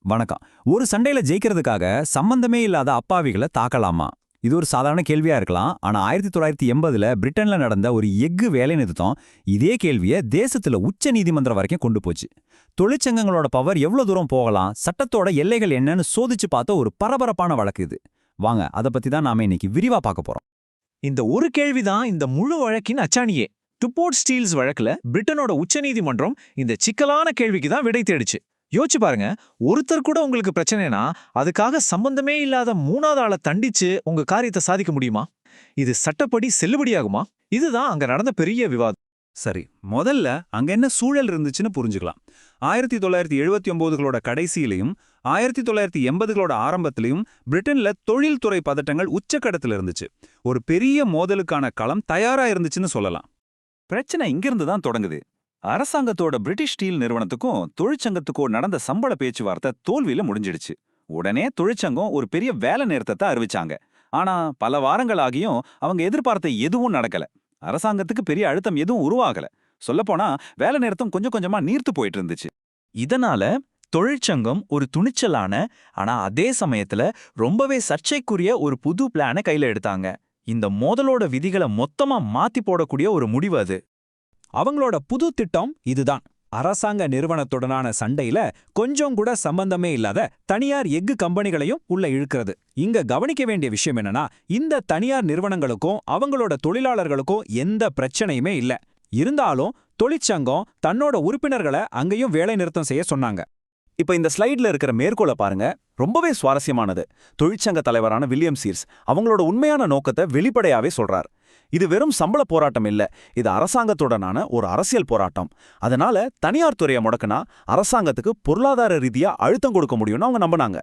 வணக்கம். ஒரு சண்டையில ஜெயிக்கிறதுக்காக சம்பந்தமே இல்லாத அப்பாவிகளை தாக்கலாமா? இது ஒரு சாதாரண கேள்வியா இருக்கலாம். ஆனா 1980ல பிரிட்டன்ல நடந்த ஒரு எஃகு வேலை நிறுத்தம் இதே கேள்வியை தேசத்துல உச்ச நீதிமன்றம் வரைக்கும் கொண்டு போச்சு. தொழிற்சங்கங்களோட பவர் எவ்வளவு தூரம் போகலாம், சட்டத்தோட எல்லைகள் என்னன்னு சோதிச்சு பார்த்த ஒரு பரபரப்பான வழக்கு இது. வாங்க, அதை பத்தி தான் நாம இன்னைக்கு விரிவா பார்க்க போறோம். இந்த ஒரு கேள்விதான் இந்த முழு வழக்கின் அச்சாணியே. டுபோர்ட் ஸ்டீல்ஸ் வழக்குல பிரிட்டனோட உச்சநீதிமன்றம் இந்த சிக்கலான கேள்விக்கு தான் விடை தேடிச்சு. யோசிச்சு பாருங்க, ஒருத்தர் கூட உங்களுக்கு பிரச்சனைனா அதுக்காக சம்பந்தமே இல்லாத மூணாவது ஆளை தண்டிச்சு உங்க காரியத்தை சாதிக்க முடியுமா? இது சட்டப்படி செல்லுபடியாகுமா? இதுதான் அங்க நடந்த பெரிய விவாதம். சரி, முதல்ல அங்க என்ன சூழல் இருந்துச்சுன்னு புரிஞ்சுக்கலாம். 1979களோட கடைசியிலையும் 1980களோட ஆரம்பத்திலையும் பிரிட்டன்ல தொழில்துறை பதட்டங்கள் உச்சக்கட்டத்தில் இருந்துச்சு. ஒரு பெரிய மோதலுக்கான களம் தயாரா இருந்துச்சுன்னு சொல்லலாம். பிரச்சனை இங்கிருந்து தான் தொடங்குது. அரசாங்கத்தோட பிரிட்டிஷ் ஸ்டீல் நிறுவனத்துக்கும் தொழிற்சங்கத்துக்கும் நடந்த சம்பள பேச்சுவார்த்தை தோல்வியில முடிஞ்சிடுச்சு. உடனே தொழிற்சங்கம் ஒரு பெரிய வேலை நிறுத்தத்தை அறிவிச்சாங்க. ஆனா பல வாரங்கள் ஆகியும் அவங்க எதிர்பார்த்த எதுவும் நடக்கல. அரசாங்கத்துக்கு பெரிய அழுத்தம் எதுவும் உருவாகல. சொல்லப்போனா வேலை நிறுத்தம் கொஞ்சம் கொஞ்சமா நீர்த்து போயிட்டு இருந்துச்சு. இதனால தொழிற்சங்கம் ஒரு துணிச்சலான, ஆனா அதே சமயத்துல ரொம்பவே சர்ச்சைக்குரிய ஒரு புது பிளானை கையில எடுத்தாங்க. இந்த மோதலோட விதிகளை மொத்தமா மாத்தி போடக்கூடிய ஒரு முடிவு அது. அவங்களோட புது திட்டம் இதுதான். அரசாங்க நிறுவனத்துடனான சண்டையில கொஞ்சம் கூட சம்பந்தமே இல்லாத தனியார் எஃகு கம்பெனிகளையும் உள்ள இழுக்கிறது. இங்க கவனிக்க வேண்டிய விஷயம் என்னன்னா, இந்த தனியார் நிறுவனங்களுக்கும் அவங்களோட தொழிலாளர்களுக்கும் எந்த பிரச்சனையுமே இல்ல. இருந்தாலும் தொழிற்சங்கம் தன்னோட உறுப்பினர்களை அங்கேயும் வேலை நிறுத்தம் செய்ய சொன்னாங்க. இப்ப இந்த ஸ்லைட்ல இருக்கிற மேற்கோளை பாருங்க, ரொம்பவே சுவாரஸ்யமானது. தொழிற்சங்க தலைவரான வில்லியம் சீர்ஸ் அவங்களோட உண்மையான நோக்கத்தை வெளிப்படையாவே சொல்றார். இது வெறும் சம்பள போராட்டம் இல்ல, இது அரசாங்கத்துடனான ஒரு அரசியல் போராட்டம். அதனால தனியார் துறையை முடக்குனா அரசாங்கத்துக்கு பொருளாதார ரீதியா அழுத்தம் கொடுக்க முடியும்னு அவங்க நம்பினாங்க.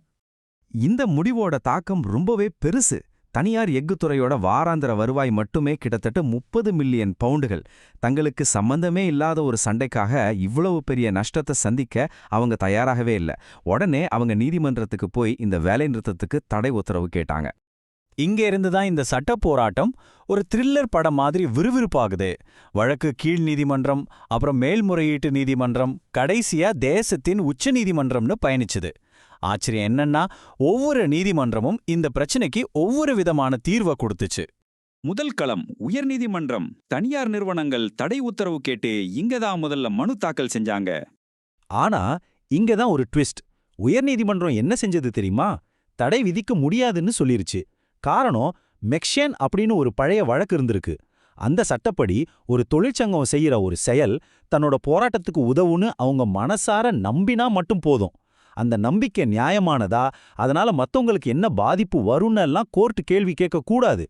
இந்த முடிவோட தாக்கம் ரொம்பவே பெருசு. தனியார் எஃகுத்துறையோட வாராந்திர வருவாய் மட்டுமே கிட்டத்தட்ட 30 மில்லியன் பவுண்டுகள். தங்களுக்கு சம்பந்தமே இல்லாத ஒரு சண்டைக்காக இவ்வளவு பெரிய நஷ்டத்தை சந்திக்க அவங்க தயாராகவே இல்லை. உடனே அவங்க நீதிமன்றத்துக்கு போய் இந்த வேலை நிறுத்தத்துக்கு தடை உத்தரவு கேட்டாங்க. இங்க இருந்துதான் இந்த சட்ட போராட்டம் ஒரு த்ரில்லர் படம் மாதிரி விறுவிறுப்பாகுது. வழக்கு கீழ் நீதிமன்றம், அப்புறம் மேல்முறையீட்டு நீதிமன்றம், கடைசியா தேசத்தின் உச்ச நீதிமன்றம்னு பயணிச்சுது. ஆச்சரியம் என்னன்னா, ஒவ்வொரு நீதிமன்றமும் இந்த பிரச்சனைக்கு ஒவ்வொரு விதமான தீர்வை கொடுத்துச்சு. முதல் களம் உயர்நீதிமன்றம். தனியார் நிறுவனங்கள் தடை உத்தரவு கேட்டு இங்கதான் முதல்ல மனு தாக்கல் செஞ்சாங்க. ஆனா இங்கதான் ஒரு ட்விஸ்ட். உயர்நீதிமன்றம் என்ன செஞ்சது தெரியுமா? தடை விதிக்க முடியாதுன்னு சொல்லிருச்சு. காரணம், மெக்ஷேன் அப்படின்னு ஒரு பழைய வழக்கு இருந்திருக்கு. அந்த சட்டப்படி ஒரு தொழிற்சங்கம் செய்யற ஒரு செயல் தன்னோட போராட்டத்துக்கு உதவுன்னு அவங்க மனசார நம்பினா மட்டும் போதும். அந்த நம்பிக்கை நியாயமானதா, அதனால மத்தவங்களுக்கு என்ன பாதிப்பு வரும்னு எல்லாம் கோர்ட் கேள்வி கேட்க கூடாது.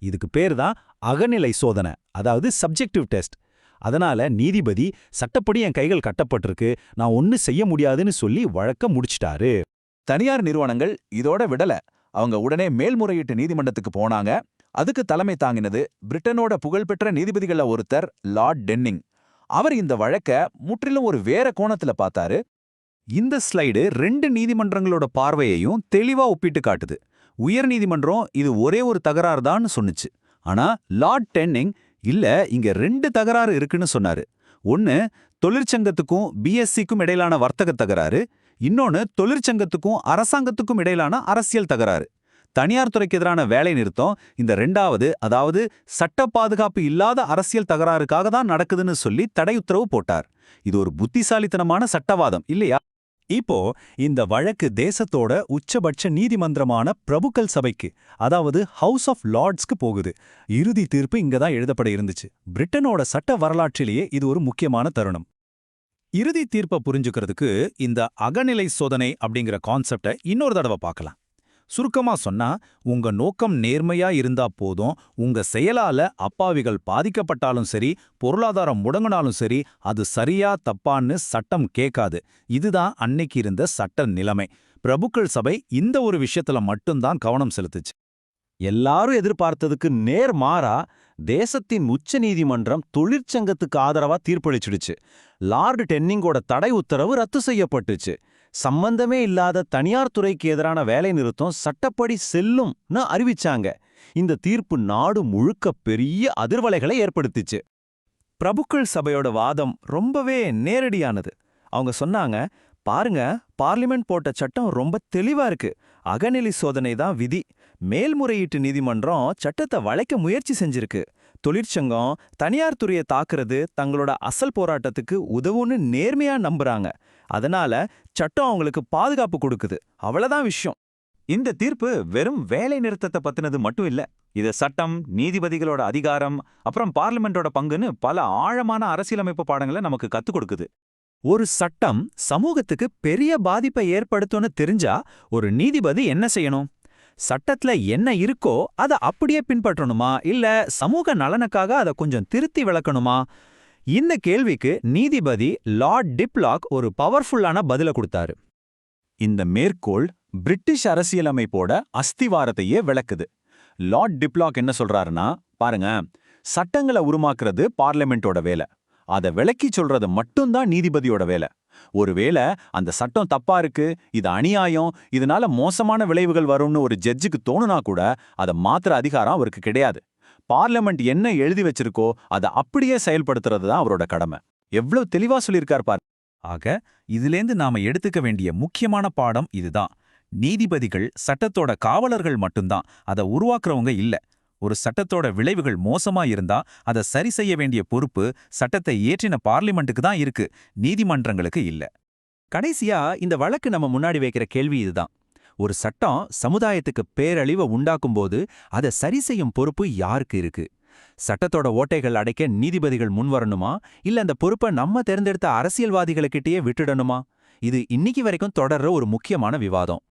இதுக்கு பேர் தான் அகநிலை சோதனை, அதாவது சப்ஜெக்டிவ் டெஸ்ட். அதனால நீதிபதி சட்டப்படி என் கைகள் கட்டப்பட்டிருக்கு, நான் ஒன்னும் செய்ய முடியாதுன்னு சொல்லி வழக்க முடிச்சிட்டாரு. தனியார் நிறுவனங்கள் இதோட விடல. அவங்க உடனே மேல்முறையீட்டு நீதிமன்றத்துக்கு போனாங்க. அதுக்கு தலைமை தாங்கினது பிரிட்டனோட புகழ்பெற்ற நீதிபதிகள ஒருத்தர், லார்ட் டென்னிங். அவர் இந்த வழக்க முற்றிலும் ஒரு வேற கோணத்துல பார்த்தாரு. இந்த ஸ்லைடு 2 நீதிமன்றங்களோட பார்வையையும் தெளிவா ஒப்பிட்டு காட்டுது. உயர் நீதிமன்றம் இது ஒரே ஒரு தகராறு தான் சொன்னுச்சு. ஆனா லார்ட் டென்னிங் இல்ல, இங்க 2 தகராறு இருக்குன்னு சொன்னாரு. ஒன்னு தொழிற்சங்கத்துக்கும் பிஎஸ்சிக்கும் இடையிலான வர்த்தக தகராறு, இன்னொன்னு தொழிற்சங்கத்துக்கும் அரசாங்கத்துக்கும் இடையிலான அரசியல் தகராறு. தனியார் துறைக்கு எதிரான வேலை நிறுத்தம் இந்த 2வது, அதாவது சட்ட பாதுகாப்பு இல்லாத அரசியல் தகராறுக்காக தான் நடக்குதுன்னு சொல்லி தடை உத்தரவு போட்டார். இது ஒரு புத்திசாலித்தனமான சட்டவாதம் இல்லையா? இப்போ இந்த வழக்கு தேசத்தோட உச்சபட்ச நீதிமன்றமான பிரபுக்கள் சபைக்கு, அதாவது ஹவுஸ் ஆஃப் லார்ட்ஸ்க்கு போகுது. இறுதி தீர்ப்பு இங்கதான் எழுதப்பட இருந்துச்சு. பிரிட்டனோட சட்ட வரலாற்றிலேயே இது ஒரு முக்கியமான தருணம். இறுதி தீர்ப்பை புரிஞ்சுக்கிறதுக்கு இந்த அகநிலை சோதனை அப்படிங்கிற கான்செப்டை இன்னொரு தடவை பார்க்கலாம். சுருக்கமா சொன்னா, உங்க நோக்கம் நேர்மையா இருந்தா போதும், உங்க செயலால அப்பாவிகள் பாதிக்கப்பட்டாலும் சரி, பொருளாதாரம் முடங்கினாலும் சரி, அது சரியா தப்பான்னு சட்டம் கேட்காது. இதுதான் அன்னைக்கு இருந்த சட்ட நிலைமை. பிரபுக்கள் சபை இந்த ஒரு விஷயத்துல மட்டும்தான் கவனம் செலுத்துச்சு. எல்லாரும் எதிர்பார்த்ததுக்கு நேர் மாறா தேசத்தின் உச்ச நீதிமன்றம் தொழிற்சங்கத்துக்கு ஆதரவா தீர்ப்பளிச்சிடுச்சு. லார்டு டென்னிங்கோட தடை உத்தரவு ரத்து செய்யப்பட்டுச்சு. சம்பந்தமே இல்லாத தனியார் துறைக்கு எதிரான வேலை நிறுத்தம் சட்டப்படி செல்லும்னு அறிவிச்சாங்க. இந்த தீர்ப்பு நாடு முழுக்க பெரிய அதிர்வலைகளை ஏற்படுத்திச்சு. பிரபுக்கள் சபையோட வாதம் ரொம்பவே நேரடியானது. அவங்க சொன்னாங்க, பாருங்க, பார்லிமெண்ட் போட்ட சட்டம் ரொம்ப தெளிவா இருக்கு. அகநிலை சோதனை தான் விதி. மேல்முறையீட்டு நீதிமன்றம் சட்டத்தை வளைக்க முயற்சி செஞ்சிருக்கு. தொழிற்சங்கம் தனியார் துறையை தாக்குறது தங்களோட அசல் போராட்டத்துக்கு உதவுன்னு நேர்மையா நம்புறாங்க. அதனால சட்டம் அவங்களுக்கு பாதுகாப்பு கொடுக்குது. அவ்வளவுதான் விஷயம். இந்த தீர்ப்பு வெறும் வேலை நிறுத்தத்தை பத்தினது மட்டும் இல்ல. இது சட்டம், நீதிபதிகளோட அதிகாரம், அப்புறம் பார்லிமெண்டோட பங்குன்னு பல ஆழமான அரசியலமைப்பு பாடங்களை நமக்கு கத்துக் கொடுக்குது. ஒரு சட்டம் சமூகத்துக்கு பெரிய பாதிப்பை ஏற்படுத்தும்னு தெரிஞ்சா ஒரு நீதிபதி என்ன செய்யணும்? சட்டத்துல என்ன இருக்கோ அதை அப்படியே பின்பற்றணுமா, இல்ல சமூக நலனுக்காக அதை கொஞ்சம் திருத்தி விளக்கணுமா? இந்த கேள்விக்கு நீதிபதி லார்ட் டிப்லாக் ஒரு பவர்ஃபுல்லான பதில கொடுத்தாரு. இந்த மேற்கோள் பிரிட்டிஷ் அரசியலமைப்போட அஸ்திவாரத்தையே விளக்குது. லார்ட் டிப்லாக் என்ன சொல்றாருன்னா, பாருங்க, சட்டங்களை உருமாக்குறது பார்லிமெண்டோட வேலை. அதை விளக்கி சொல்றது மட்டும்தான் நீதிபதியோட வேலை. ஒருவேளை அந்த சட்டம் தப்பா இருக்கு, இது அநியாயம், இதனால மோசமான விளைவுகள் வரும்னு ஒரு ஜட்ஜுக்கு தோணுனா கூட அதை மாத்துற அதிகாரம் அவருக்கு கிடையாது. பார்லிமெண்ட் என்ன எழுதி வச்சிருக்கோ அதை அப்படியே செயல்படுத்துறது தான் அவரோட கடமை. எவ்வளவு தெளிவா சொல்லியிருக்கார் பார். ஆக இதிலேந்து நாம எடுத்துக்க வேண்டிய முக்கியமான பாடம் இதுதான். நீதிபதிகள் சட்டத்தோட காவலர்கள் மட்டும்தான், அதை உருவாக்குறவங்க இல்ல. ஒரு சட்டத்தோட விளைவுகள் மோசமா இருந்தா அதை சரி செய்ய வேண்டிய பொறுப்பு சட்டத்தை இயற்றின பார்லிமெண்ட்டுக்கு தான் இருக்கு, நீதிமன்றங்களுக்கு இல்ல. கடைசியா இந்த வழக்கு நம்ம முன்னாடி வைக்கிற கேள்வி இதுதான். ஒரு சட்டம் சமுதாயத்துக்கு பேரழிவை உண்டாக்கும்போது அதை சரி செய்யும் பொறுப்பு யாருக்கு இருக்கு? சட்டத்தோட ஓட்டைகள் அடைக்க நீதிபதிகள் முன்வரணுமா, இல்ல அந்த பொறுப்பை நம்ம தேர்ந்தெடுத்த அரசியல்வாதிகளுக்கிட்டயே விட்டுடணுமா? இது இன்னைக்கு வரைக்கும் தொடர்ற ஒரு முக்கியமான விவாதம்.